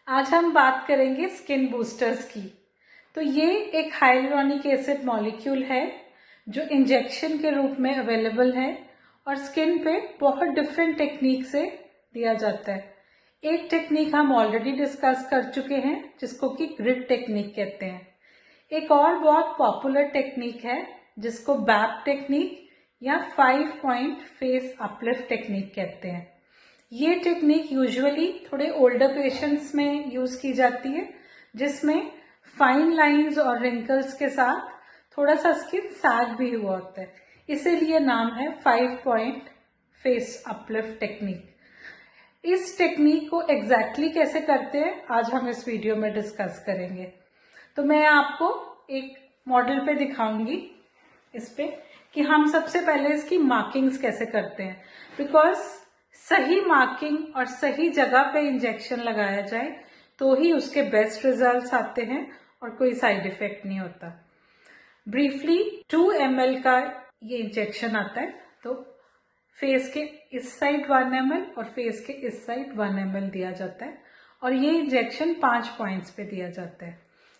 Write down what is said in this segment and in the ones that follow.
आज हम बात करेंगे स्किन बूस्टर्स की। तो ये एक हाइलुरोनिक एसिड मॉलिक्यूल है जो इंजेक्शन के रूप में अवेलेबल है और स्किन पे बहुत डिफरेंट टेक्निक से दिया जाता है। एक टेक्निक हम ऑलरेडी डिस्कस कर चुके हैं जिसको कि ग्रिड टेक्निक कहते हैं। एक और बहुत पॉपुलर टेक्निक है जिसको बैप टेक्निक या 5 पॉइंट फेस अपलिफ्ट टेक्निक कहते हैं। ये टेक्निक यूजुअली थोड़े ओल्डर पेशेंट्स में यूज की जाती है जिसमें फाइन लाइंस और रिंकल्स के साथ थोड़ा सा स्किन सैग भी हुआ होता है, इसीलिए नाम है 5 पॉइंट फेस अपलिफ्ट टेक्निक। इस टेक्निक को एग्जैक्टली कैसे करते हैं आज हम इस वीडियो में डिस्कस करेंगे। तो मैं आपको एक मॉडल पे दिखाऊंगी इस पे कि हम सबसे पहले इसकी मार्किंग्स कैसे करते हैं, बिकॉज सही मार्किंग और सही जगह पे इंजेक्शन लगाया जाए तो ही उसके बेस्ट रिजल्ट्स आते हैं और कोई साइड इफेक्ट नहीं होता। ब्रीफली 2 ml का ये इंजेक्शन आता है, तो फेस के इस साइड 1 ml और फेस के इस साइड 1 ml दिया जाता है और ये इंजेक्शन 5 पॉइंट्स पे दिया जाता है।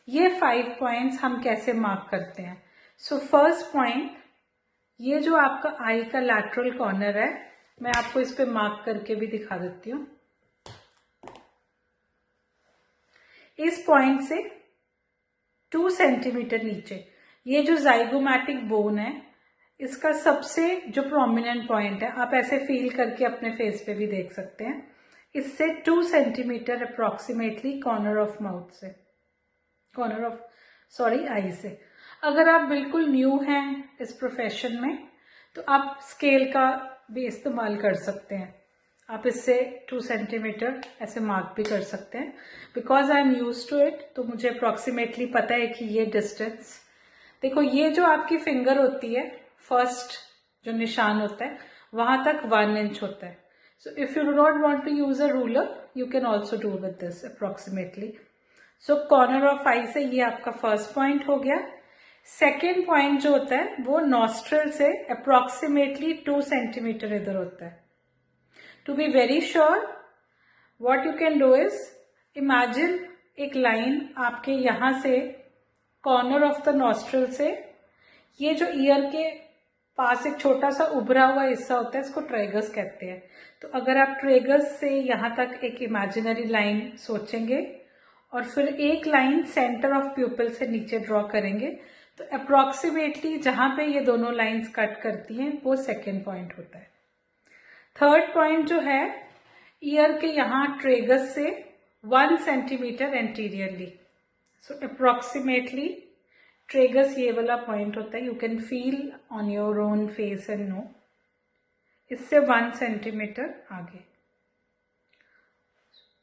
ये 5 पॉइंट्स हम कैसे मार्क करते हैं। सो फर्स्ट पॉइंट, ये जो आपका आई का लैटरल कॉर्नर है, मैं आपको इस पे मार्क करके भी दिखा देती हूँ। इस पॉइंट से 2 सेंटीमीटर नीचे ये जो जाइगोमैटिक बोन है, इसका सबसे जो प्रोमिनेंट पॉइंट है, आप ऐसे फील करके अपने फेस पे भी देख सकते हैं, इससे 2 centimetre approximately corner of mouth से, आई से। अगर आप बिल्कुल न्यू हैं इस प्रोफेशन में तो आप स्केल का भी इस्तेमाल कर सकते हैं। आप इससे 2 सेंटीमीटर ऐसे मार्क भी कर सकते हैं। Because I am use to it, तो मुझे अप्रोक्सीमेटली पता है कि ये डिस्टेंस, देखो ये जो आपकी फिंगर होती है, फर्स्ट जो निशान होता है वहां तक 1 इंच होता है। So if you do not want to use a ruler you can also do with this approximately. So corner of eye से ये आपका फर्स्ट पॉइंट हो गया। सेकेंड पॉइंट जो होता है वो नॉस्ट्रल से अप्रोक्सीमेटली 2 सेंटीमीटर इधर होता है। To be very sure what you can do is imagine एक लाइन आपके यहां से कॉर्नर ऑफ द नॉस्ट्रल से, ये जो ईयर के पास एक छोटा सा उभरा हुआ हिस्सा होता है इसको ट्रेगस कहते हैं। तो अगर आप ट्रेगस से यहां तक एक इमेजिनरी लाइन सोचेंगे और फिर एक लाइन सेंटर ऑफ प्यूपिल से नीचे ड्रॉ करेंगे तो अप्रोक्सीमेटली जहां पे ये दोनों लाइंस कट करती हैं वो सेकेंड पॉइंट होता है। थर्ड पॉइंट जो है ईयर के यहाँ ट्रेगस से 1 centimetre anteriorly, so approximately tragus ये वाला पॉइंट होता है। You can feel on your own face and know, इससे 1 सेंटीमीटर आगे।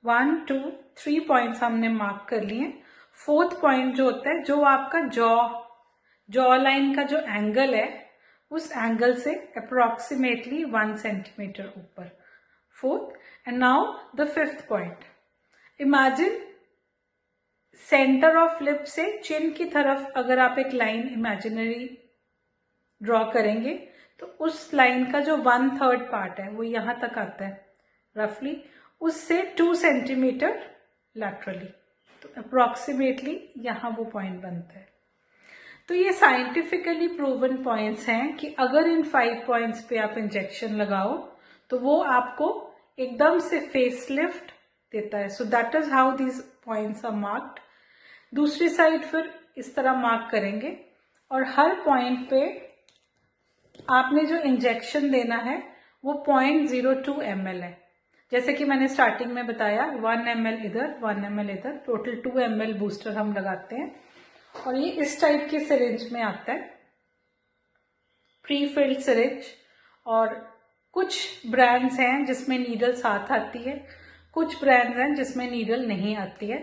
1, 2, 3 पॉइंट्स हमने मार्क कर लिए। फोर्थ पॉइंट जो होता है, जो आपका जॉ लाइन का जो एंगल है उस एंगल से अप्रोक्सीमेटली 1 सेंटीमीटर ऊपर, fourth. And now the fifth point, imagine centre of lip से चिन की तरफ अगर आप एक लाइन इमेजिनरी ड्रॉ करेंगे तो उस लाइन का जो 1/3 पार्ट है वो यहां तक आता है रफली, उससे 2 सेंटीमीटर लैटरली, तो अप्रोक्सीमेटली यहां वो पॉइंट बनता है। तो ये साइंटिफिकली प्रूवन पॉइंट्स हैं कि अगर इन 5 पॉइंट्स पे आप इंजेक्शन लगाओ तो वो आपको एकदम से फेस लिफ्ट देता है। So that is how these points are marked. दूसरी साइड फिर इस तरह मार्क करेंगे और हर पॉइंट पे आपने जो इंजेक्शन देना है वो 0.02 ml है। जैसे कि मैंने स्टार्टिंग में बताया 1 ml इधर, 1 ml इधर, टोटल 2 ml बूस्टर हम लगाते हैं और ये इस टाइप की सिरिंज में आता है, प्री फिल्ड सिरिंज। और कुछ ब्रांड्स हैं जिसमें नीडल साथ आती है, कुछ ब्रांड्स हैं जिसमें नीडल नहीं आती है।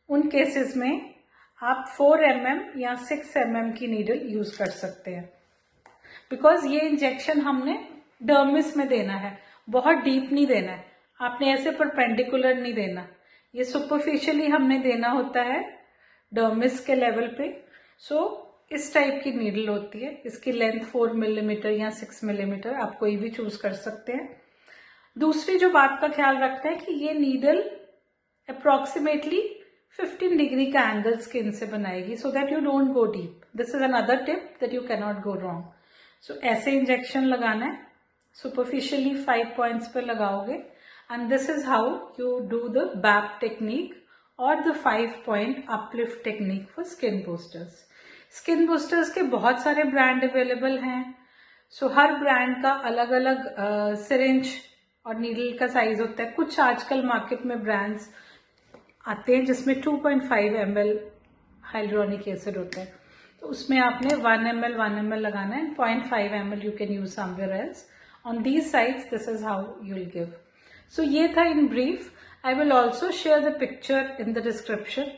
उन केसेस में आप 4 mm या 6 mm की नीडल यूज कर सकते हैं, बिकॉज ये इंजेक्शन हमने डर्मिस में देना है, बहुत डीप नहीं देना है, आपने ऐसे परपेंडिकुलर नहीं देना, ये सुपरफिशियली हमने देना होता है डर्मिस के लेवल पे। सो इस टाइप की नीडल होती है, इसकी लेंथ 4 मिलीमीटर या 6 मिलीमीटर, आप कोई भी चूज कर सकते हैं। दूसरी जो बात का ख्याल रखते हैं कि ये नीडल अप्रॉक्सीमेटली 15 डिग्री का एंगल स्किन से बनाएगी, so that you don't go deep. This is another tip that you can not go wrong. So ऐसे इंजेक्शन लगाना है, सुपरफिशियली 5 पॉइंट्स पे लगाओगे, and this is how you do the BAP technique और the 5 point uplift technique for skin boosters. Skin boosters के बहुत सारे brand available हैं. सो हर ब्रांड का अलग अलग सिरिंज और नीडल का साइज होता है. कुछ आजकल मार्केट में ब्रांड्स आते हैं जिसमें 2.5 ml हाइलुरोनिक एसिड होता है, तो उसमें आपने 1 ml लगाना है, 0.5 ml you can use somewhere else. On these sides this is how you will give. So ये था in brief. I will also share the picture in the description.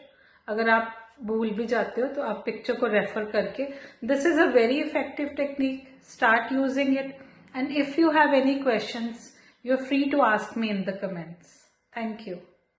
अगर आप भूल भी जाते हो तो आप पिक्चर को रेफर करके, this is a very effective technique, start using it. And if you have any questions, you are free to ask me in the comments. Thank you.